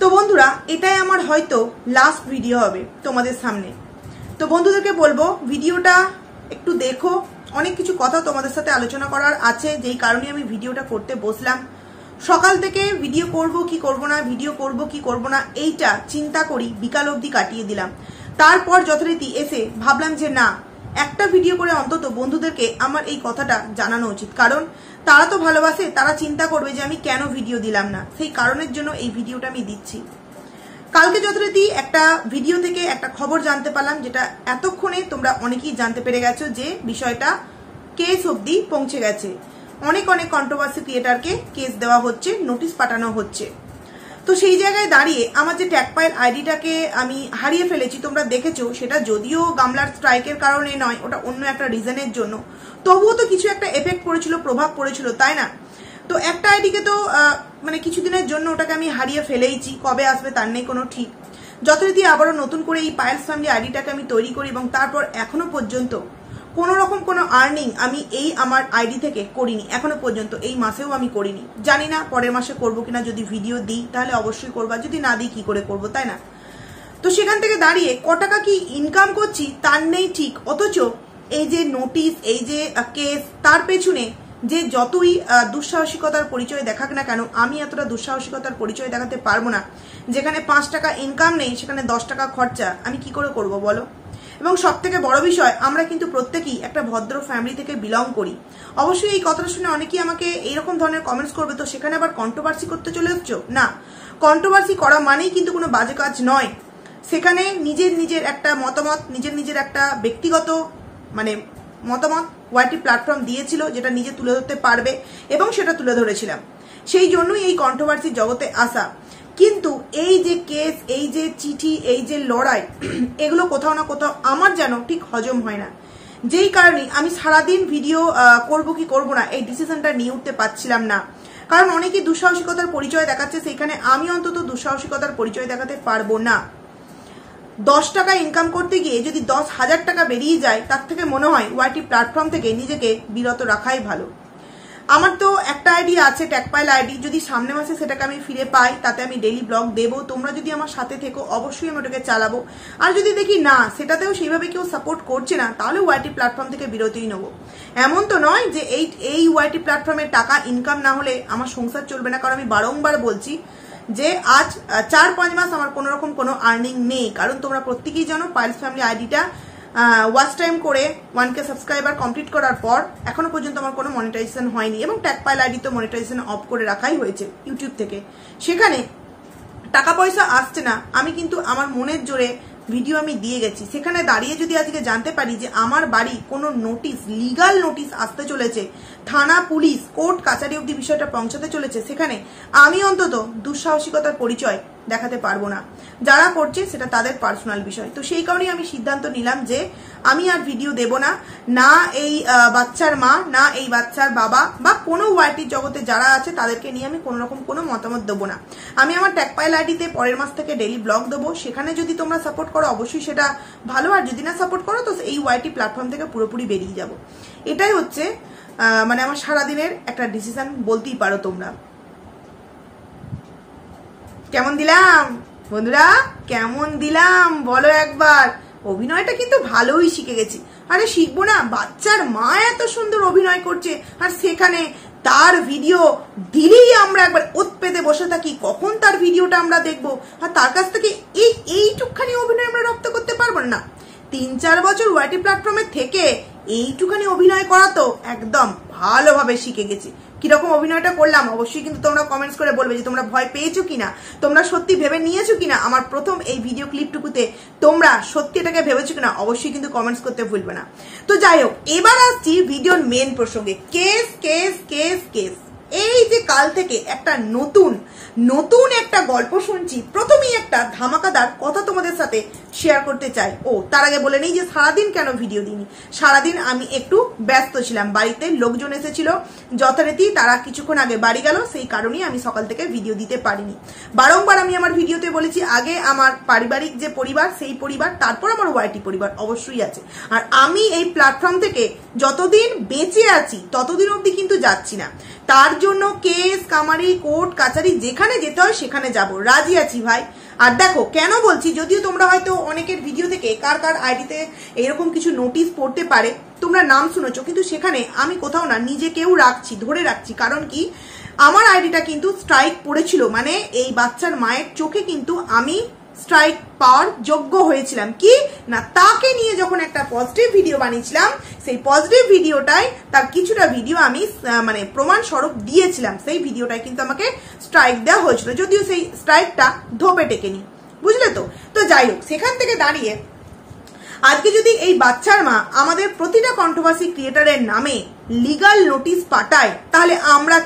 তো বন্ধুরা, এটাই আমার হয়তো লাস্ট ভিডিও হবে তোমাদের সামনে। তো বন্ধুদেরকে বলবো ভিডিওটা একটু দেখো, অনেক কিছু কথা তোমাদের সাথে আলোচনা করার আছে, যেই কারণে আমি ভিডিওটা করতে বসলাম। সকাল থেকে ভিডিও করব কি করব না, ভিডিও করব কি করব না, এইটা চিন্তা করি বিকাল অবধি কাটিয়ে দিলাম। তারপর যথারীতি এসে ভাবলাম যে না, একটা ভিডিও করে অন্তত বন্ধুদেরকে আমার এই কথাটা জানানো উচিত, কারণ তারা তো ভালোবাসে, তারা চিন্তা করবে যে আমি কেন ভিডিও দিলাম না, সেই কারণের জন্য এই ভিডিওটা আমি দিচ্ছি। কালকে যথারীতি একটা ভিডিও থেকে একটা খবর জানতে পারলাম, যেটা এতক্ষণে তোমরা অনেকেই জানতে পেরে গেছো, যে বিষয়টা কেস অবধি পৌঁছে গেছে। অনেক অনেক কন্ট্রোভার্সি ক্রিয়েটারকে কেস দেওয়া হচ্ছে, নোটিশ পাঠানো হচ্ছে। তো সেই জায়গায় দাঁড়িয়ে আমার যে ট্যাগপাইল আইডিটাকে আমি হারিয়ে ফেলেছি, তোমরা দেখেছো, সেটা যদিও গামলার স্ট্রাইকের কারণে নয়, ওটা অন্য একটা রিজনের জন্য, তবুও তো কিছু একটা এফেক্ট পড়েছিল, প্রভাব পড়েছিল, তাই না? তো একটা আইডিকে তো মানে কিছুদিনের জন্য ওটাকে আমি হারিয়ে ফেলেইছি, কবে আসবে তার নেই কোনো ঠিক। যথারীতি আবারও নতুন করে এই পায়েলস ফ্যামিলি আইডিটাকে আমি তৈরি করি, এবং তারপর এখনো পর্যন্ত কোনো রকম কোনো আর্নিং আমি এই আমার আইডি থেকে করিনি, এখনো পর্যন্ত এই মাসেও আমি করিনি। জানি না পরের মাসে করবো কিনা, যদি ভিডিও দিই তাহলে অবশ্যই করবো, যদি না দিই কি করে করবো, তাই না? তো সেখান থেকে দাঁড়িয়ে ক টাকা কি ইনকাম করছি তার নেই ঠিক, অথচ এই যে নোটিশ, এই যে কেস, তার পেছনে যে যতই দুঃসাহসিকতার পরিচয় দেখাক না কেন, আমি এতটা দুঃসাহসিকতার পরিচয় দেখাতে পারবো না। যেখানে 5 টাকা ইনকাম নেই, সেখানে 10 টাকা খরচা আমি কি করে করবো বলো? এবং সব থেকে বড় বিষয়, আমরা কিন্তু প্রত্যেকেই একটা ভদ্র ফ্যামিলি থেকে বিলং করি। অবশ্যই এই কথাটা শুনে অনেকেই আমাকে এইরকম ধরনের কমেন্টস করবে, তো সেখানে আবার কন্ট্রোভার্সি করতে চলে এসছো না। কন্ট্রোভার্সি করা মানেই কিন্তু কোনো বাজে কাজ নয়। সেখানে নিজের একটা মতামত, নিজের একটা ব্যক্তিগত মানে মতামত ওয়াইটি প্ল্যাটফর্ম দিয়েছিল, যেটা নিজে তুলে ধরতে পারবে, এবং সেটা তুলে ধরেছিলাম। সেই জন্যই এই কন্ট্রোভার্সির জগতে আসা। কিন্তু এই যে কেস, এই যে চিঠি, এই যে লড়াই, এগুলো কোথাও না কোথাও আমার যেন ঠিক হজম হয় না। যেই কারণে আমি সারাদিন ভিডিও করব কি করব না, এই ডিসিশনটা নিয়ে উঠতে পারছিলাম না। কারণ অনেকেই দুঃসাহসিকতার পরিচয় দেখাচ্ছে, সেখানে আমি অন্তত দুঃসাহসিকতার পরিচয় দেখাতে পারবো না। 10 টাকা ইনকাম করতে গিয়ে যদি 10,000 টাকা বেরিয়ে যায়, তার থেকে মনে হয় ওয়াইটি প্ল্যাটফর্ম থেকে নিজেকে বিরত রাখাই ভালো। আমার তো একটা আইডি আছে, ট্যাগপাইল আইডি, যদি সামনে মাসে সেটাকে আমি ফিরে পাই, তাতে আমি ডেইলি ব্লগ দেবো। তোমরা যদি আমার সাথে থেকো, অবশ্যই আমি ওটাকে চালাবো। আর যদি দেখি না, সেটাতেও সেইভাবে কেউ সাপোর্ট করছে না, তাহলে ওয়াইটি প্ল্যাটফর্ম থেকে বিরতিই নেবো। এমন তো নয় যে এই ওয়াইটি প্ল্যাটফর্মে টাকা ইনকাম না হলে আমার সংসার চলবে না, কারণ আমি বারংবার বলছি যে আজ 4-5 মাস আমার কোনো রকম কোনো আর্নিং নেই। কারণ তোমরা প্রত্যেকেই জানো, পায়েলস ফ্যামিলি আইডিটা ওয়াচ টাইম করে 1K সাবস্ক্রাইবার কমপ্লিট করার পর এখনো পর্যন্ত আমার কোনো মনিটাইজেশন হয়নি, এবং ট্যাগপাইল আইডি তো মনিটাইজেশন অফ করে রাখাই হয়েছে ইউটিউব থেকে। সেখানে টাকা পয়সা আসছে না, আমি কিন্তু আমার মনের জোরে ভিডিও আমি দিয়ে গেছি। সেখানে দাঁড়িয়ে যদি আজকে জানতে পারি যে আমার বাড়ি কোনো নোটিশ, লিগাল নোটিশ আসতে চলেছে, থানা, পুলিশ, কোর্ট কাছারি অব্দি বিষয়টা পৌঁছাতে চলেছে, সেখানে আমি অন্তত দুঃসাহসিকতার পরিচয় দেখাতে পারবো না। যারা করছে সেটা তাদের পার্সোনাল বিষয়। তো সেই কারণেই আমি সিদ্ধান্ত নিলাম যে আমি আর ভিডিও দেব না, না এই বাচ্চার মা, না এই বাচ্চার বাবা, বা কোনো ওয়াইটির জগতে যারা আছে তাদেরকে নিয়ে আমি কোনো রকম কোনো মতামত দেবো না। আমি আমার ট্যাগপাইল আইডিতে পরের মাস থেকে ডেইলি ব্লগ দেবো। সেখানে যদি তোমরা সাপোর্ট করো অবশ্যই সেটা ভালো, আর যদি না সাপোর্ট করো তো এই ওয়াইটি প্ল্যাটফর্ম থেকে পুরোপুরি বেরিয়ে যাব। এটাই হচ্ছে মানে আমার সারাদিনের একটা ডিসিশন বলতেই পারো তোমরা। কেমন দিলাম বন্ধুরা, কেমন দিলাম বলো একবার? অভিনয়টা কিন্তু ভালোই শিখে গেছি। আরে শিখবো না? বাচ্চার মা এত সুন্দর অভিনয় করছে, আর সেখানে তার ভিডিও দিলেই আমরা একবার ওত পেতে বসে থাকি কখন তার ভিডিওটা আমরা দেখবো। আর তার কাছ থেকে এইটুকখানি অভিনয় আমরা রপ্ত করতে পারবো না। 3-4 বছর ওয়াইটি প্ল্যাটফর্মে থেকে এইটুখানি অভিনয় করা তো একদম ভালোভাবে শিখে গেছি। কিরকম অভিনয়টা করলাম অবশ্যই কিন্তু তোমরা কমেন্টস করে বলবে যে তোমরা ভয় পেয়েছো কিনা, তোমরা সত্যি ভেবে নিয়েছো কিনা আমার প্রথম এই ভিডিও ক্লিপটুকুতে, তোমরা সত্যি এটাকে ভেবেছো কিনা অবশ্যই কিন্তু কমেন্টস করতে ভুলবে না। তো যাই হোক, এবার আসছি ভিডিওর মেন প্রসঙ্গে। Case case case case. এই যে কাল থেকে একটা নতুন একটা গল্প শুনছি, প্রথমেই একটা ধামাকাদার কথা তোমাদের সাথে শেয়ার করতে চাই। তার আগে বলে নেই যে সারাদিন কেন ভিডিও দিইনি। সারাদিন আমি একটু ব্যস্ত ছিলাম, বাড়িতে লোকজন এসেছিল যথারীতি, তারা কিছুক্ষণ আগে বাড়ি গেল, সেই কারণেই আমি সকাল থেকে ভিডিও দিতে পারিনি। বারংবার আমি আমার ভিডিওতে বলেছি, আগে আমার পারিবারিক যে পরিবার, সেই পরিবার, তারপর আমার ওয়াইটি পরিবার অবশ্যই আছে। আর আমি এই প্ল্যাটফর্ম থেকে যতদিন বেঁচে আছি ততদিন অবধি কিন্তু যাচ্ছি না। তার জন্য কেস কামারি, কোর্ট কাচারি, যেখানে যেতে হয় সেখানে যাব, রাজি আছি ভাই। আর দেখো কেন বলছি, যদিও তোমরা হয়তো অনেকের ভিডিও থেকে কার কার আইডিতে এরকম কিছু নোটিশ পড়তে পারে, তোমরা নাম শুনেছো, কিন্তু সেখানে আমি কোথাও না নিজেকেও রাখছি, ধরে রাখছি। কারণ কি, আমার আইডিটা কিন্তু স্ট্রাইক পড়েছিল, মানে এই বাচ্চার মায়ের চোখে কিন্তু আমি স্ট্রাইক পাওয়ার যোগ্য হয়েছিলাম। কি না, তাকে নিয়ে যখন একটা পজিটিভ ভিডিও বানিয়েছিলাম, সেই পজিটিভ ভিডিওটাই তার কিছুটা ভিডিও আমি মানে প্রমাণ স্বরূপ দিয়েছিলাম, সেই ভিডিওটাই কিন্তু আমাকে স্ট্রাইক দেওয়া হয়েছিল, যদিও সেই স্ট্রাইকটা ধোপে টেকেনি, বুঝলে তো। তো যাই হোক, সেখান থেকে দাঁড়িয়ে আজকে যদি এই বাচ্চার মা আমাদের প্রতিটা কন্ট্রোভার্সি ক্রিয়েটারের নামে লিগাল নোটিশ পাঠায়, তাহলে আমরা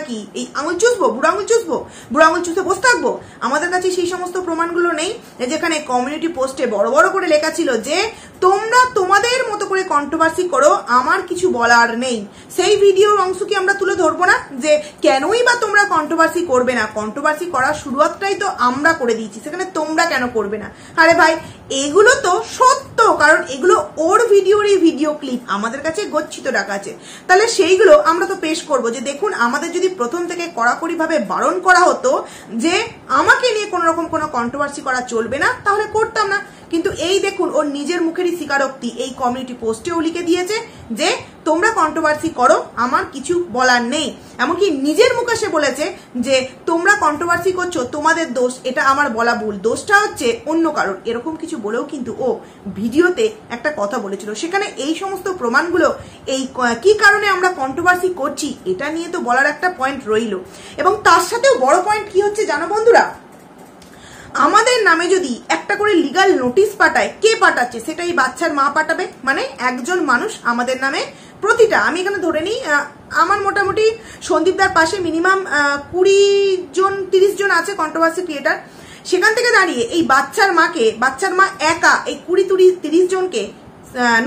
কি এই আঙুল চুষবো, বুড়ো আঙুল চুষবো, বুড়ো আঙুল চুষে বসে থাকবো? আমাদের কাছে সেই সমস্ত প্রমাণগুলো নেই। যেখানে কমিউনিটি পোস্টে বড় বড় করে লেখা ছিল যে তোমরা তোমাদের মতো করে কন্ট্রোভার্সি করো, আমার কিছু বলার নেই। সেই ভিডিওর অংশ কি আমরা তুলে ধরবো না যে কেনই বা তোমরা কন্ট্রোভার্সি করবে না? কন্ট্রোভার্সি করার শুরুয়াতটাই তো আমরা করে দিয়েছি, সেখানে তোমরা কেন করবে না? আরে ভাই, এগুলো তো সত্য, কারণ এগুলো ওর ভিডিওরই ভিডিও ক্লিপ আমাদের কাছে গচ্ছিত রাখা আছে। তাহলে সেইগুলো আমরা তো পেশ করব যে দেখুন, আমাদের যদি প্রথম থেকে কড়াকড়ি ভাবে বারণ করা হতো যে আমাকে নিয়ে কোনো রকম কোনো কন্ট্রোভার্সি করা চলবে না, তাহলে করতাম না। কিন্তু এই দেখুন, ওর নিজের মুখেরই স্বীকারোক্তি এই কমিউনিটি পোস্টেও লিখে দিয়েছে যে তোমরা কন্ট্রোভার্সি করো, আমার কিছু বলার নেই। এমনকি নিজের মুখে সে বলেছে যে তোমরা কন্ট্রোভার্সি করছো, তোমাদের দোষ, এটা আমার বলা ভুল, দোষটা হচ্ছে অন্য কারণ, এরকম কিছু বলেও কিন্তু ও ভিডিওতে একটা কথা বলেছিল। সেখানে এই সমস্ত প্রমাণগুলো, এই কি কারণে আমরা কন্ট্রোভার্সি করছি, এটা নিয়ে তো বলার একটা পয়েন্ট রইল। এবং তার সাথেও বড় পয়েন্ট কি হচ্ছে জানো বন্ধুরা, আমাদের নামে যদি একটা করে লিগাল নোটিশ পাঠায়, কে পাঠাচ্ছে? সেটা এই বাচ্চার মা পাঠাবে। মানে একজন মানুষ আমাদের নামে প্রতিটা, আমি এখানে ধরে নিই আমার মোটামুটি সন্দীপদার পাশে মিনিমাম 20 জন 30 জন আছে কন্ট্রোভার্সি ক্রিয়েটার। সেখান থেকে দাঁড়িয়ে এই বাচ্চার মা একা এই 20-30 জনকে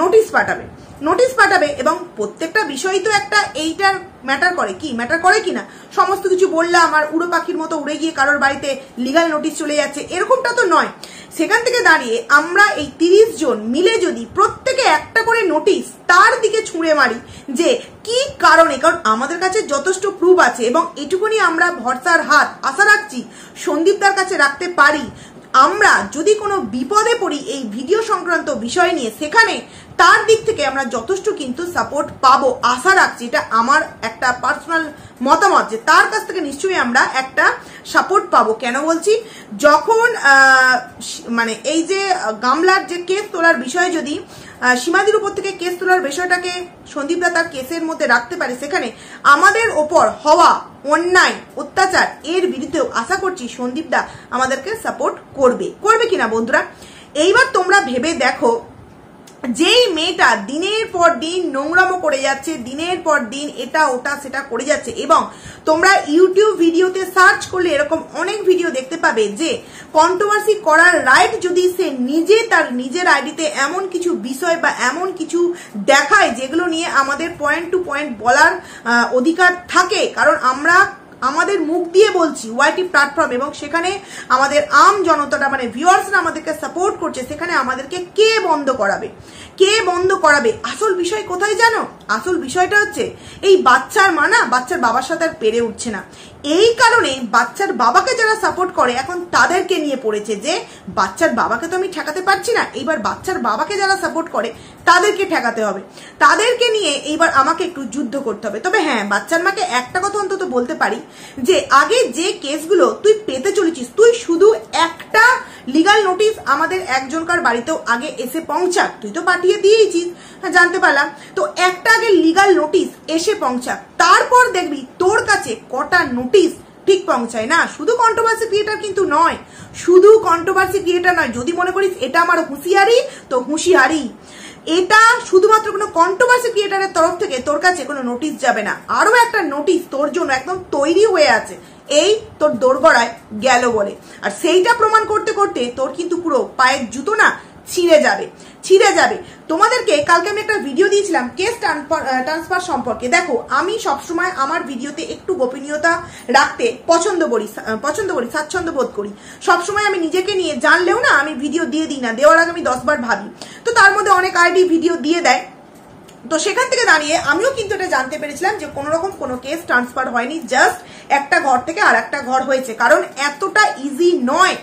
নোটিশ পাঠাবে এবং প্রত্যেকটা বিষয় তো একটা এইটার ম্যাটার করে কি না, সমস্ত কিছু বললাম আর উড়ো পাখির মতো উড়ে গিয়ে কারোর বাড়িতে লিগাল নোটিশ চলে যাচ্ছে, এরকমটা তো নয়। সেখান থেকে দাঁড়িয়ে আমরা এই 30 জন মিলে যদি প্রত্যেকে একটা করে নোটিশ তার দিকে ছুঁড়ে মারি যে কি কারণে, কারণ আমাদের কাছে যথেষ্ট প্রুফ আছে এবং এটুকুনি আমরা ভরসার হাত আশা রাখছি সন্দীপদার কাছে রাখতে পারি। আমরা যদি কোনো বিপদে পড়ি এই ভিডিও সংক্রান্ত বিষয় নিয়ে, সেখানে তার দিক থেকে আমরা যথেষ্ট কিন্তু সাপোর্ট পাবো আশা রাখছি। এটা আমার একটা পার্সোনাল মতামত যে তার কাছ থেকে নিশ্চয়ই আমরা একটা সাপোর্ট পাবো। কেন বলছি, যখন মানে এই যে গামলার যে কেস তোলার বিষয়ে যদি সীমাদির উপর থেকে কেস তোলার বিষয়টাকে সন্দীপদা তার কেসের মধ্যে রাখতে পারে, সেখানে আমাদের ওপর হওয়া অন্যায় অত্যাচার এর বিরুদ্ধেও আশা করছি সন্দীপদা আমাদেরকে সাপোর্ট করবে কিনা বন্ধুরা। এইবার তোমরা ভেবে দেখো, যেই মেয়েটা দিনের পর দিন নোংরামো করে যাচ্ছে, দিনের পর দিন এটা ওটা সেটা করে যাচ্ছে, এবং তোমরা ইউটিউব ভিডিওতে সার্চ করলে এরকম অনেক ভিডিও দেখতে পাবে যে কন্ট্রোভার্সি করার রাইট যদি সে নিজে তার নিজের আইডিতে এমন কিছু বিষয় বা এমন কিছু দেখায় যেগুলো নিয়ে আমাদের পয়েন্ট টু পয়েন্ট বলার অধিকার থাকে, কারণ আমরা আমাদের মুখ দিয়ে বলছি ওয়াইটি প্ল্যাটফর্ম, এবং সেখানে আমাদের আম জনতাটা মানে ভিউয়ার্সরা আমাদেরকে সাপোর্ট করছে, সেখানে আমাদেরকে কে বন্ধ করাবে? আসল বিষয় কোথায় জানো? আসল বিষয়টা হচ্ছে এই বাচ্চার মা না বাচ্চার বাবার সাথে আর পেরে উঠছে না। এই কারণে বাচ্চার বাবাকে যারা সাপোর্ট করে এখন তাদেরকে নিয়ে পড়েছে যে বাচ্চার বাবাকে তো আমি ঠেকাতে পারছি না, এইবার বাচ্চার বাবাকে যারা সাপোর্ট করে তাদেরকে ঠেকাতে হবে, তাদেরকে নিয়ে এইবার আমাকে একটু যুদ্ধ করতে হবে। তবে হ্যাঁ, বাচ্চার মাকে একটা কথা অন্তত বলতে পারি যে আগে যে কেসগুলো তুই পেতে চলেছিস, তুই শুধু একটা লিগাল নোটিশ আমাদের একজনকার বাড়িতেও আগে এসে পৌঁছাক, তুই তো পাঠিয়ে দিয়েছিস, জানতে পারলাম, তো একটা আগে লিগাল নোটিশ এসে পৌঁছাক, তারপর দেখবি তোর কাছে কটা নোটিশ ঠিক পৌঁছায়। না শুধু কন্ট্রোভার্সি ক্রিয়েটার কিন্তু নয়, যদি মনে করিস এটা আমার হুঁশিয়ারি, তো হুঁশিয়ারি, এটা শুধুমাত্র কোনো কন্ট্রোভার্সি ক্রিয়েটারের তরফ থেকে তোর কাছে কোনো নোটিশ যাবে না, আরো একটা নোটিশ তোর জন্য একদম তৈরি হয়ে আছে, এই তোর দোরগড়ায় গেল বলে। আর সেইটা প্রমাণ করতে করতে তোর কিন্তু পুরো পায়ের জুতো না ছিঁড়ে যাবে। তোমাদেরকে কালকে আমি একটা ভিডিও দিয়েছিলাম কেস ট্রান্সফার সম্পর্কে। দেখো, আমি সবসময় আমার ভিডিওতে একটু গোপনীয়তা রাখতে পছন্দ করি, স্বাচ্ছন্দ্য বোধ করি। সবসময় আমি নিজেকে নিয়ে জানলেও না আমি ভিডিও দিয়ে দিই না, দেওয়ার আগে আমি 10 বার ভাবি। তো তার মধ্যে অনেক আইডি ভিডিও দিয়ে দেয়, তো সেখান থেকে দাঁড়িয়ে আমিও কিন্তু এটা জানতে পেরেছিলাম যে কোনো রকম কোনো কেস ট্রান্সফার হয়নি, জাস্ট একটা ঘর থেকে আর একটা ঘর হয়েছে। কারণ এতটা ইজি নয়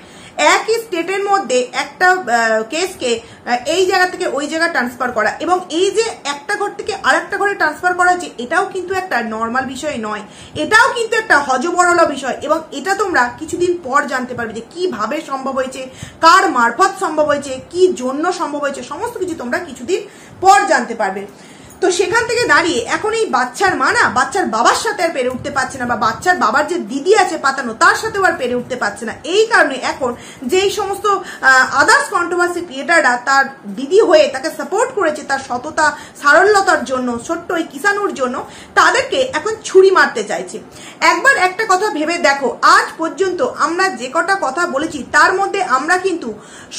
একই স্টেটের মধ্যে একটা কেসকে এই জায়গা থেকে ওই জায়গা ট্রান্সফার করা, এবং এই যে একটা ঘর থেকে আর একটা ঘরে ট্রান্সফার করা হচ্ছে, এটাও কিন্তু একটা নর্মাল বিষয় নয়, এটাও কিন্তু একটা হজবরল বিষয়। এবং এটা তোমরা কিছুদিন পর জানতে পারবে যে কিভাবে সম্ভব হয়েছে, কার মারফত সম্ভব হয়েছে, কি জন্য সম্ভব হয়েছে, সমস্ত কিছু তোমরা কিছুদিন পর জানতে পারবে। তো সেখান থেকে দাঁড়িয়ে এখন এই বাচ্চার মা না বাচ্চার বাবার সাথে আর পেরে উঠতে পারছে না, বা বাচ্চার বাবার যে দিদি আছে পাতানো তার সাথেও আর পেরে উঠতে পারছে না। এই কারণে এখন যেই সমস্ত আদার্স কন্ট্রোভার্সি ক্রিয়েটাররা তার দিদি হয়ে তাকে সাপোর্ট করেছে তার সততা সারল্যতার জন্য, ছোট্ট ওই কিষানুর জন্য, তাদেরকে এখন ছুরি মারতে চাইছে। একবার একটা কথা ভেবে দেখো, আজ পর্যন্ত আমরা যে কটা কথা বলেছি তার মধ্যে আমরা কিন্তু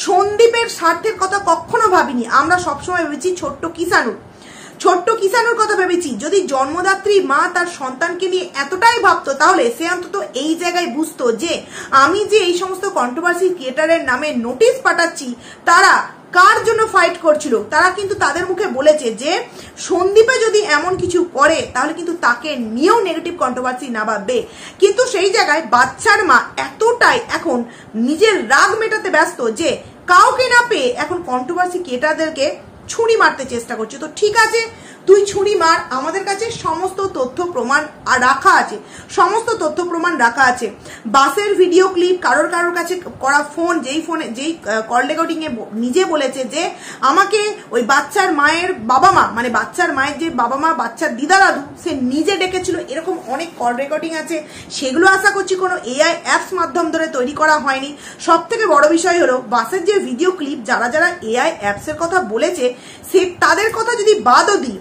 সন্দীপের স্বার্থের কথা কখনো ভাবিনি। আমরা সবসময় ভেবেছি ছোট্ট কিষানুর কথা ভেবেছি। যদি জন্মদাত্রী মা তার সন্তানকে নিয়ে এতটাই ভাবতো, তাহলে সে অন্তত এই জায়গায় বুঝতো যে আমি যে এই সমস্ত কন্ট্রোভার্সি ক্রিয়েটারের নামে নোটিশ পাঠাচ্ছি তারা কার জন্য ফাইট করছিল। তারা কিন্তু তাদের মুখে বলেছে যে সন্দীপে যদি এমন কিছু করে তাহলে কিন্তু তাকে নিয়েও নেগেটিভ কন্ট্রোভার্সি নামাবে। কিন্তু সেই জায়গায় বাচ্চার মা এতটাই এখন নিজের রাগ মেটাতে ব্যস্ত যে কাউকে না পেয়ে এখন কন্ট্রোভার্সি ক্রিয়েটারদেরকে ছুরি মারতে চেষ্টা করছে। তো ঠিক আছে, তুই ছুরি মার, আমাদের কাছে সমস্ত তথ্য প্রমাণ রাখা আছে, সমস্ত তথ্য প্রমাণ রাখা আছে। বাসের ভিডিও ক্লিপ, কারোর কাছে করা ফোন, যেই কল রেকর্ডিং এ নিজে বলেছে যে আমাকে ওই বাচ্চার মায়ের বাবা মা, মানে বাচ্চার মায়ের যে বাবা মা বাচ্চার দিদা দাদু সে নিজে ডেকেছিল, এরকম অনেক কল রেকর্ডিং আছে। সেগুলো আশা করছি কোনো এআই অ্যাপস মাধ্যম ধরে তৈরি করা হয়নি। সব থেকে বড় বিষয় হলো বাসের যে ভিডিও ক্লিপ যারা এআই অ্যাপসের কথা বলেছে সে তাদের কথা যদি বাদও দিই,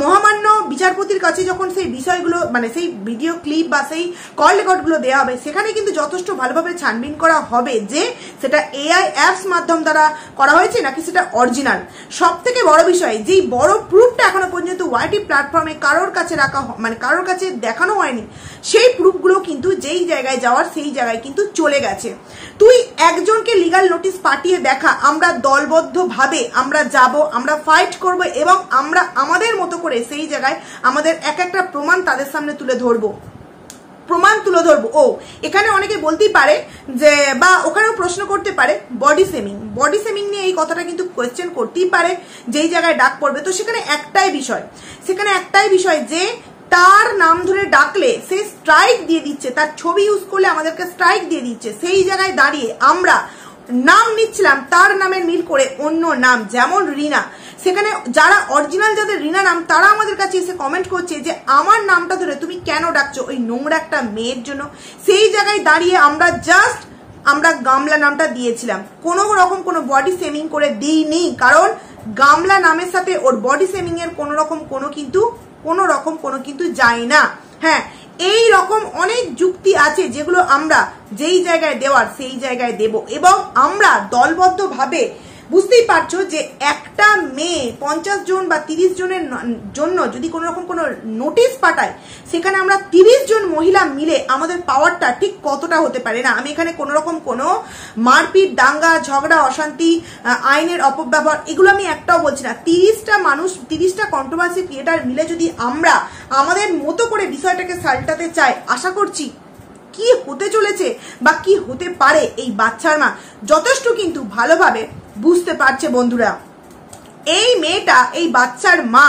মহামান্য বিচারপতির কাছে যখন সেই বিষয়গুলো মানে সেই ভিডিও ক্লিপ বা সেই কল রেকর্ডগুলো দেওয়া হবে, সেখানে কিন্তু যথেষ্ট ভালোভাবে ছানবিন করা হবে যে সেটা এআই অ্যাপস মাধ্যম দ্বারা করা হয়েছে নাকি সেটা অরিজিনাল। সব থেকে বড় বিষয়, যেই বড় প্রুফটা এখনো পর্যন্ত ওয়াইটি প্ল্যাটফর্মে কারোর কাছে রাখা মানে কারোর কাছে দেখানো হয়নি, সেই প্রুফগুলো কিন্তু যেই জায়গায় যাওয়ার সেই জায়গায় কিন্তু চলে গেছে। তুই একজনকে লিগাল নোটিশ পাঠিয়ে দেখা, আমরা দলবদ্ধভাবে আমরা যাব, আমরা ফাইট করব এবং আমরা আমাদের মতো করে সেই জায়গায় আমাদের একটা প্রমাণ তাদের সামনে তুলে ধরবো। ও এখানে অনেকে বলতেই পারে যে, বা ওখানেও প্রশ্ন করতে পারে বডি সেমিং নিয়ে এই কথাটা কিন্তু কোয়েশ্চেন করতেই পারে যেই জায়গায় ডাক পড়বে। তো সেখানে একটাই বিষয় যে তার নাম ধরে ডাকলে সে স্ট্রাইক দিয়ে দিচ্ছে, তার ছবি ইউজ করলে আমাদেরকে স্ট্রাইক দিয়ে দিচ্ছে। সেই জায়গায় দাঁড়িয়ে আমরা নাম নিচ্ছিলাম তার নামের মিল করে অন্য নাম, যেমন রিনা। সেখানে যারা অরিজিনাল যাদের রিনা নাম তারা আমাদের কাছে এসে কমেন্ট করছে যে আমার নামটা ধরে তুমি কেন ডাকছো ওই নোংরা একটা মেয়ের জন্য। সেই জায়গায় দাঁড়িয়ে আমরা গামলা নামটা দিয়েছিলাম, কোনো রকম কোনো বডি শেমিং করে দিইনি, কারণ গামলা নামের সাথে ওর বডি শেমিং এর কোনো রকম কোনো কিন্তু যায় না। হ্যাঁ, এই রকম অনেক যুক্তি আছে যেগুলো আমরা যেই জায়গায় দেওয়ার সেই জায়গায় দেব, এবং আমরা দলবদ্ধভাবে বুঝতেই পারছো যে একটা মেয়ে 50 জন বা 30 জনের জন্য যদি কোনো রকম কোনো নোটিশ পাঠায়, সেখানে আমরা 30 জন মহিলা মিলে আমাদের পাওয়ারটা ঠিক কতটা হতে পারে না। আমি এখানে কোনো রকম কোনো মারপিট, দাঙ্গা, ঝগড়া, অশান্তি, আইনের অপব্যবহার এগুলো আমি একটাও বলছি না। 30টা মানুষ, 30টা কন্ট্রোভার্সি ক্রিয়েটার মিলে যদি আমরা আমাদের মতো করে বিষয়টাকে সাল্টাতে চাই, আশা করছি কি হতে চলেছে বা কি হতে পারে এই বাচ্চার মা যথেষ্ট কিন্তু ভালোভাবে বুঝতে পারছে। বন্ধুরা, এই মেয়েটা, এই বাচ্চার মা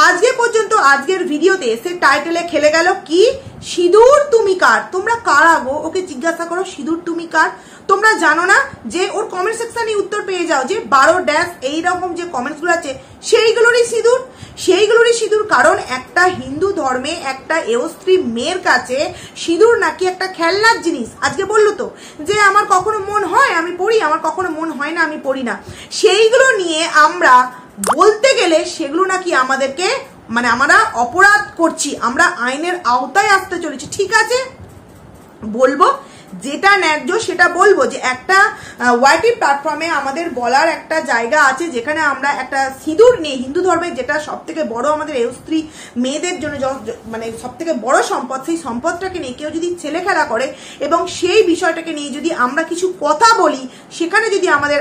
আজকে পর্যন্ত আজকের ভিডিওতে সে টাইটেলে খেলে গেল কি সিঁদুর তুমি কার। তোমরা কারা গো? ওকে জিজ্ঞাসা করো সিঁদুর তুমি কার। তোমরা জানো না যে ওর কমেন্ট সেকশনে উত্তর পেয়ে যাও যে 12 এইরকম যে কমেন্টসগুলো আছে সেইগুলোরই সিঁদুর। কারণ একটা হিন্দু ধর্মে একটা এয়স্ত্রী মেয়ের কাছে সিঁদুর নাকি একটা খেলনার জিনিস। আজকে বললো তো যে আমার কখনো মন হয় আমি পড়ি, আমার কখনো মন হয় না আমি পড়ি না। সেইগুলো নিয়ে আমরা বলতে গেলে সেগুলো নাকি আমাদেরকে মানে আমরা অপরাধ করছি, আমরা আইনের আওতায় আসতে চলেছি। ঠিক আছে, বলবো যেটা ন্যায্য সেটা বলবো, যে একটা ওয়াইটি প্ল্যাটফর্মে আমাদের বলার একটা জায়গা আছে, যেখানে আমরা একটা সিঁদুর নিয়ে, হিন্দু ধর্মের যেটা সব থেকে বড় আমাদের স্ত্রী মেয়েদের জন্য মানে সব থেকে বড় সম্পদ, সেই সম্পদটাকে নিয়ে কেউ যদি ছেলে খেলা করে এবং সেই বিষয়টাকে নিয়ে যদি আমরা কিছু কথা বলি, সেখানে যদি আমাদের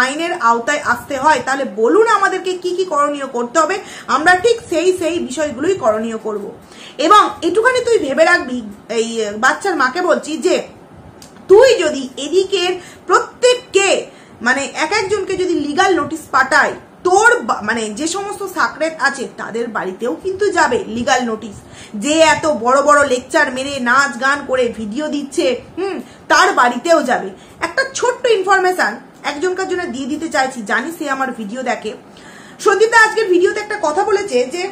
আইনের আওতায় আসতে হয়, তাহলে বলুন আমাদেরকে কি কি করণীয় করতে হবে, আমরা ঠিক সেই বিষয়গুলোই করণীয় করব। এবং এটুখানি তুই ভেবে রাখবি, এই বাচ্চার মাকে বলছি, যে তুই যদি এদিকের প্রত্যেককে মানে এক একজনকে যদি লিগাল নোটিশ পাঠায়, তোর মানে যে সমস্ত সাকরেত আছে তাদের বাড়িতেও কিন্তু যাবে লিগাল নোটিশ। যে এত বড় বড় লেকচার মেরে নাচ গান করে ভিডিও দিচ্ছে, তার বাড়িতেও যাবে। একটা ছোট্ট ইনফরমেশন একজনকার জন্য দিয়ে দিতে চাইছি, জানি সে আমার ভিডিও দেখে। সন্দীপদা আজকের ভিডিওতে একটা কথা বলেছে যে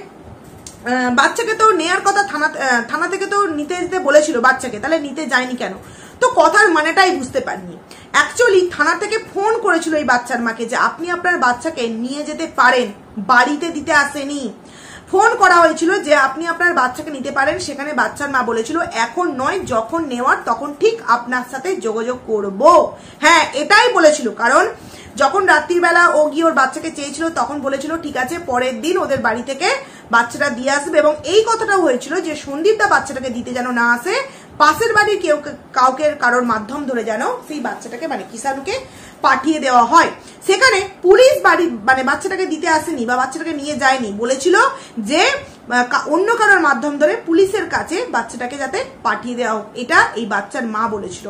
বাচ্চাকে তো নেয়ার কথা, থানা থেকে তো নিতে যেতে বলেছিল বাচ্চাকে, তাহলে নিতে যায়নি কেন? তো কথার মানেটাই বুঝতে পারিনি। অ্যাকচুয়ালি থানা থেকে ফোন করেছিল এই বাচ্চার মাকে যে আপনি আপনার বাচ্চাকে নিয়ে যেতে পারেন, বাড়িতে দিতে আসেনি। ফোন করা হয়েছিল যে আপনি আপনার বাচ্চাকে নিতে পারেন, সেখানে বাচ্চার মা বলেছিল এখন নয়, যখন নেওয়ার তখন ঠিক আপনার সাথে যোগাযোগ করব। হ্যাঁ, এটাই বলেছিল, কারণ যখন রাত্রিবেলা ও গিয়ে ওর বাচ্চাকে চেয়েছিল তখন বলেছিল ঠিক আছে পরের দিন ওদের বাড়ি থেকে বাচ্চাটা দিয়ে আসবে। এবং এই কথাটাও হয়েছিল যে সন্দীপদা বাচ্চাটাকে দিতে যেন না আসে, পাশের বাড়ির কাউকে কারোর মাধ্যম ধরে যেন সেই বাচ্চাটাকে মানে কিষাণুকে পাঠিয়ে দেওয়া হয়। সেখানে পুলিশ বাড়ি মানে বাচ্চাটাকে দিতে আসেনি বা বাচ্চাটাকে নিয়ে যায়নি, বলেছিল যে অন্য কারোর মাধ্যম ধরে পুলিশের কাছে বাচ্চাটাকে যাতে পাঠিয়ে দেওয়া হোক, এটা এই বাচ্চার মা বলেছিল।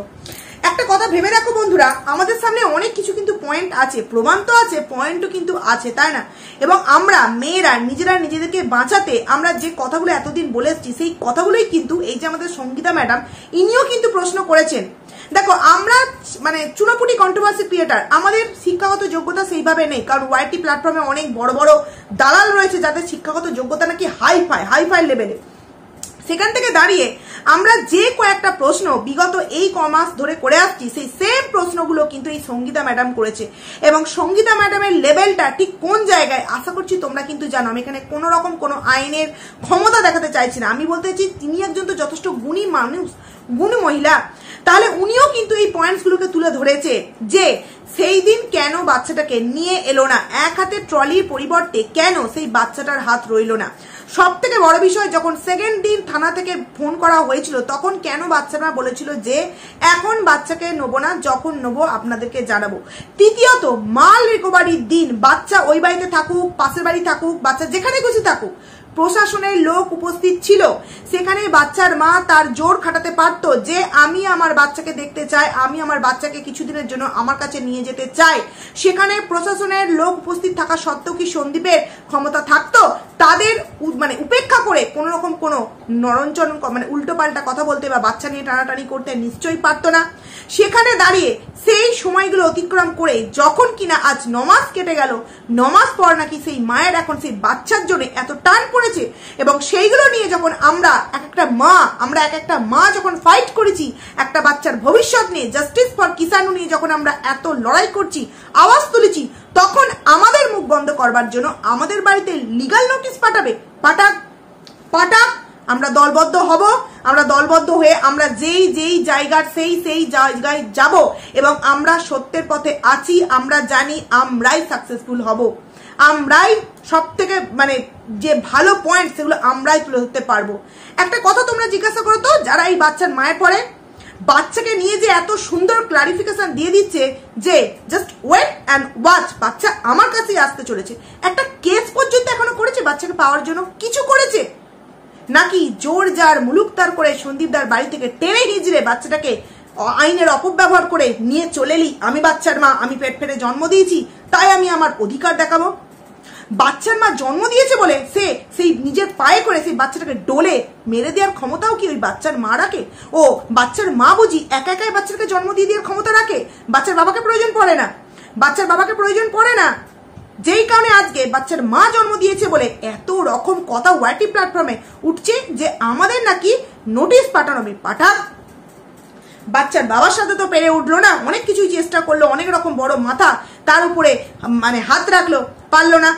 একটা কথা ভেবে রাখো বন্ধুরা, আমাদের সামনে অনেক কিছু কিন্তু পয়েন্ট আছে, প্রমাণ তো আছে, পয়েন্টও কিন্তু আছে, তাই না? এবং আমরা মেয়েরা নিজেরা নিজেদেরকে বাঁচাতে আমরা যে কথাগুলো এতদিন বলে এসেছি, সেই কথাগুলোই কিন্তু এই যে আমাদের সঙ্গীতা ম্যাডাম, ইনিও কিন্তু প্রশ্ন করেছেন। দেখো, আমরা মানে চুনোপুটি কন্ট্রোভার্সি ক্রিয়েটার, আমাদের শিক্ষাগত যোগ্যতা সেইভাবে নেই, কারণ ওয়াইটি প্ল্যাটফর্মে অনেক বড় বড় দালাল রয়েছে যাদের শিক্ষাগত যোগ্যতা নাকি হাইফাই লেভেলে। সেখান থেকে দাঁড়িয়ে আমরা যে কয়েকটা প্রশ্ন বিগত এই কমাস ধরে করে আসছি, সেই সেম প্রশ্নগুলো কিন্তু এই সঙ্গীতা ম্যাডাম করেছে। এবং সঙ্গীতা ম্যাডামের লেভেলটা ঠিক কোন জায়গায় আশা করছি তোমরা কিন্তু জানো। আমি এখানে কোনো রকম কোনো আইনের ক্ষমতা দেখাতে চাইছি না, আমি বলতে চাইছি তিনি একজন তো যথেষ্ট গুণী মানুষ, গুণী মহিলা। তাহলে উনিও কিন্তু এই পয়েন্টসগুলোকে তুলে ধরেছে যে সেই দিন কেন বাচ্চাটাকে নিয়ে এলো না, এক হাতে ট্রলির পরিবর্তে কেন সেই বাচ্চাটার হাত রইল না। সব থেকে বড় বিষয়, যখন সেকেন্ড দিন থানা থেকে ফোন করা হয়েছিল তখন কেন বাচ্চারা বলেছিল যে এখন বাচ্চাকে নেবো না, যখন নেবো আপনাদেরকে জানাবো। তৃতীয়ত, মাল রিকভারির দিন বাচ্চা ওই বাড়িতে থাকুক, পাশের বাড়ি থাকুক, বাচ্চা যেখানে খুশি থাকুক, প্রশাসনের লোক উপস্থিত ছিল, সেখানে বাচ্চার মা তার জোর খাটাতে পারতো যে আমি আমার বাচ্চাকে দেখতে চাই, আমি আমার বাচ্চাকে কিছুদিনের জন্য আমার কাছে নিয়ে যেতে চাই। সেখানে প্রশাসনের লোক উপস্থিত থাকা সত্ত্বেও কি সন্দীপের ক্ষমতা থাকতো তাদের মানে উপেক্ষা করে কোন রকম কোনো নরঞ্চন মানে উল্টো পাল্টা কথা বলতে বা বাচ্চা নিয়ে টানাটানি করতে? নিশ্চয়ই পারতো না। সেখানে দাঁড়িয়ে সেই সময়গুলো অতিক্রম করে যখন কিনা আজ 9 মাস কেটে গেল, 9 মাস পর নাকি সেই মায়ের এখন সেই বাচ্চার জন্য এত টান পড়েছে, এবং সেইগুলো নিয়ে যখন আমরা এক একটা মা যখন ফাইট করেছি একটা বাচ্চার ভবিষ্যৎ নিয়ে, জাস্টিস ফর কিষাণু নিয়ে যখন আমরা এত লড়াই করছি, আওয়াজ তুলেছি, তখন আমাদের মুখ বন্ধ করবার জন্য আমাদের বাড়িতে লিগাল নোটিশ পাঠাক। আমরা দলবদ্ধ হব, আমরা দলবদ্ধ হয়ে আমরা যেই জায়গার সেই জায়গায় যাব, এবং আমরা সত্যের পথে আছি, আমরা জানি আমরাই সাকসেসফুল হব, আমরাই সব থেকে মানে যে ভালো পয়েন্ট সেগুলো আমরাই তুলে ধরতে পারবো। একটা কথা তোমরা জিজ্ঞাসা করো তো, যারা এই বাচ্চার মায়ের পরে বাচ্চাকে নিয়ে যে এত সুন্দর ক্লারিফিকেশন দিয়ে দিচ্ছে যে জাস্ট ওয়েট অ্যান্ড ওয়াচ, বাচ্চা আমার কাছেই আসতে চলেছে। একটা কেস পর্যন্ত এখনো করেছে বাচ্চাকে পাওয়ার জন্য? কিছু করেছে নাকি? জোর জার মুলুকতার করে সন্দীপদার বাড়ি থেকে টেনে হিজড়ে বাচ্চাটাকে আইনের অপব্যবহার করে নিয়ে চলেলি, আমি বাচ্চার মা, আমি পেট ফেটে জন্ম দিয়েছি তাই আমি আমার অধিকার দেখাবো। বাচ্চার মা জন্ম দিয়েছে বলে সে সেই নিজের পায়ে করে সেই বাচ্চাটাকে ডোলে মেরে দেওয়ার ক্ষমতাও কি ওই বাচ্চার মা রাখে? ও বাচ্চার মা বুঝি একা একাই বাচ্চাটাকে জন্ম দিয়ে দেওয়ার ক্ষমতা রাখে? বাচ্চার বাবাকে প্রয়োজন পড়ে না। যেই কারণে আজকে বাচ্চার মা জন্ম দিয়েছে বলে এত রকম কথা ওয়াইটি প্ল্যাটফর্মে উঠছে যে আমাদের নাকি নোটিশ পাঠানো হবে। পাঠাক, বাচ্চার বাবার সাথে তো পেরে উঠলো না, অনেক কিছুই চেষ্টা করলো, অনেক রকম বড় মাথা তার উপরে মানে হাত রাখলো, পারলো না।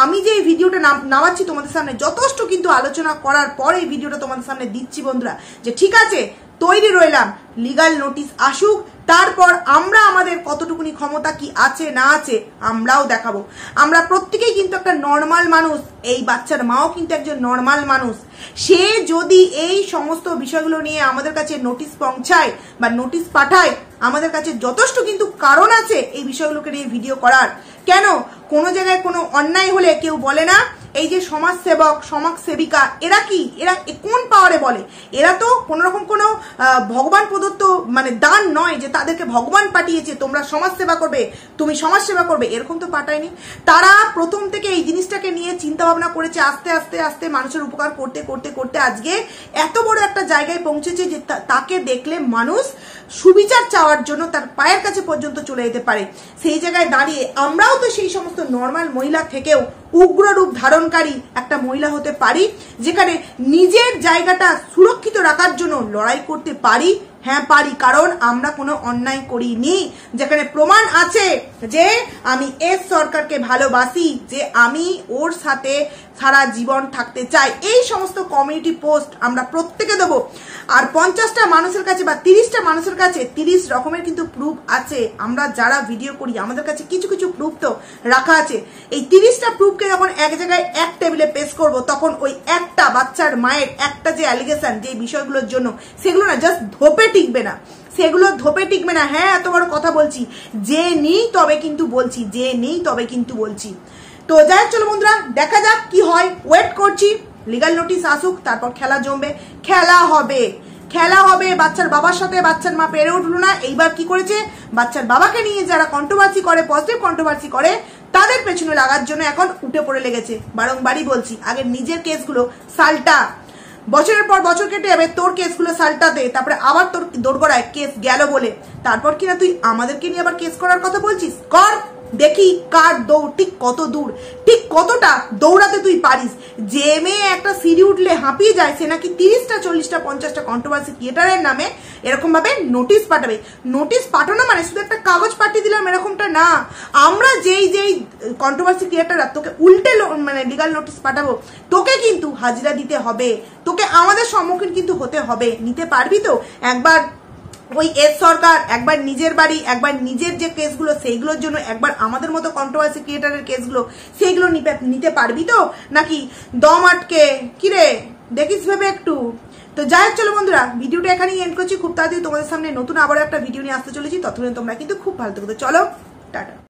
আমি যে এই ভিডিওটা নামাচ্ছি তোমাদের সামনে যথেষ্ট কিন্তু আলোচনা করার পর এই ভিডিওটা তোমাদের সামনে দিচ্ছি বন্ধুরা, যে ঠিক আছে তৈরি রইলাম, লিগাল নোটিশ আসুক, তারপর আমরা আমাদের কতটুকুনি ক্ষমতা কি আছে না আছে আমরাও দেখাবো। আমরা প্রত্যেকেই কিন্তু একটা নর্মাল মানুষ, এই বাচ্চার মাও কিন্তু একজন নর্মাল মানুষ। সে যদি এই সমস্ত বিষয়গুলো নিয়ে আমাদের কাছে নোটিশ পৌঁছায় বা নোটিশ পাঠায়, আমাদের কাছে যথেষ্ট কিন্তু কারণ আছে এই বিষয়গুলোকে নিয়ে ভিডিও করার। কেন কোনো জায়গায় কোনো অন্যায় হলে কেউ বলে না এই যে সমাজসেবক সমাজসেবিকা এরা কি, এরা কোন পাওয়ারে বলে? এরা তো কোনো রকম কোনো ভগবান প্রদত্ত মানে দান নয় যে তাদেরকে ভগবান পাঠিয়েছে তোমরা সমাজসেবা করবে, তুমি সমাজসেবা করবে, এরকম তো পাঠায়নি। তারা প্রথম থেকে এই জিনিসটাকে নিয়ে চিন্তা ভাবনা করেছে, আস্তে আস্তে আস্তে মানুষের উপকার করতে করতে করতে আজকে এত বড় একটা জায়গায় পৌঁছেছে যে তাকে দেখলে মানুষ সুবিচার চাওয়ার জন্য তার পায়ের কাছে পর্যন্ত চলে যেতে পারে। সেই জায়গায় দাঁড়িয়ে আমরাও তো সেই সমস্ত নর্মাল মহিলা থেকেও উগ্র রূপ ধারণকারী একটা মহিলা হতে পারি, যেখানে নিজের জায়গাটা সুরক্ষিত রাখার জন্য লড়াই করতে পারি। হ্যাঁ পারি, কারণ আমরা কোনো অন্যায় করিনি। যেখানে প্রমাণ আছে যে আমি এস সরকারকে ভালোবাসি, যে আমি ওর সাথে সারা জীবন থাকতে চাই, এই সমস্ত কমিউনিটি পোস্ট আমরা প্রত্যেকে দেবো। আর 50টা মানুষের কাছে বা 30টা মানুষের কাছে 30 রকমের কিন্তু প্রুফ আছে। আমরা যারা ভিডিও করি আমাদের কাছে কিছু কিছু প্রুফ তো রাখা আছে। এই 30টা প্রুফকে যখন এক জায়গায় এক টেবিলে পেশ করব, তখন ওই একটা বাচ্চার মায়ের একটা যে অ্যালিগেশন যে বিষয়গুলোর জন্য, সেগুলো না জাস্ট ধোপে টিকবে না, সেগুলো ধোপে টিকবে না। হ্যাঁ এত বড় কথা বলছি, যে নেই তবে কিন্তু বলছি, যে নেই তবে কিন্তু বলছি। তো যাই চলো বন্ধুরা, দেখা যাক কি হয়, ওয়েট করছি। লিগাল নোটিশ আসুক, তারপর খেলা জমবে, খেলা হবে, খেলা হবে। বাচ্চার বাবার সাথে বাচ্চার মা পেরে উঠলো না, এইবার কি করেছে, বাচ্চার বাবাকে নিয়ে যারা কন্ট্রোভার্সি করে, পজিটিভ কন্ট্রোভার্সি করে, তাদের পেছনে লাগার জন্য এখন উঠে পড়ে লেগেছে। বারংবারই বলছি, আগে নিজের কেসগুলো সালটা, বছরের পর বছর কেটে যাবে, তোর কেসগুলো সালটাতে, তারপরে আবার তোর দোরগোড়ায় কেস গেল বলে তারপর কিনা তুই আমাদেরকে নিয়ে আবার কেস করার কথা বলছিস। কর, দেখি কার দৌড় ঠিক কত দূর, ঠিক কতটা দৌড়াতে তুই পারিস। যে মেয়ে একটা সিঁড়ি উঠলে হাঁপিয়ে যায়, সে নাকি 30টা 40টা 50টা কন্ট্রোভার্সি ক্রিয়েটারের নামে এরকম ভাবে নোটিশ পাঠাবে। নোটিশ পাঠানো মানে শুধু একটা কাগজ পাঠিয়ে দিলাম এরকমটা না। আমরা যেই যেই কন্ট্রোভার্সি ক্রিয়েটাররা তোকে উল্টে মানে লিগাল নোটিশ পাঠাবো, তোকে কিন্তু হাজিরা দিতে হবে, তোকে আমাদের সম্মুখীন কিন্তু হতে হবে। নিতে পারবি তো? একবার ওই এস সরকার, একবার নিজের বাড়ি, একবার নিজের যে কেসগুলো সেইগুলোর জন্য, একবার আমাদের মতো কন্ট্রোভার্সি ক্রিয়েটারের কেসগুলো, সেইগুলো নিতে পারবি তো? নাকি দম আটকে কিরে দেখিস ভেবে একটু। তো যাই হোক চলো বন্ধুরা, ভিডিওটা এখানেই এন্ড করছি। খুব তাড়াতাড়ি তোমাদের সামনে নতুন আবার একটা ভিডিও নিয়ে আসতে চলেছি, ততক্ষণ তোমরা কিন্তু খুব ভালো থাকো। চলো টাটা।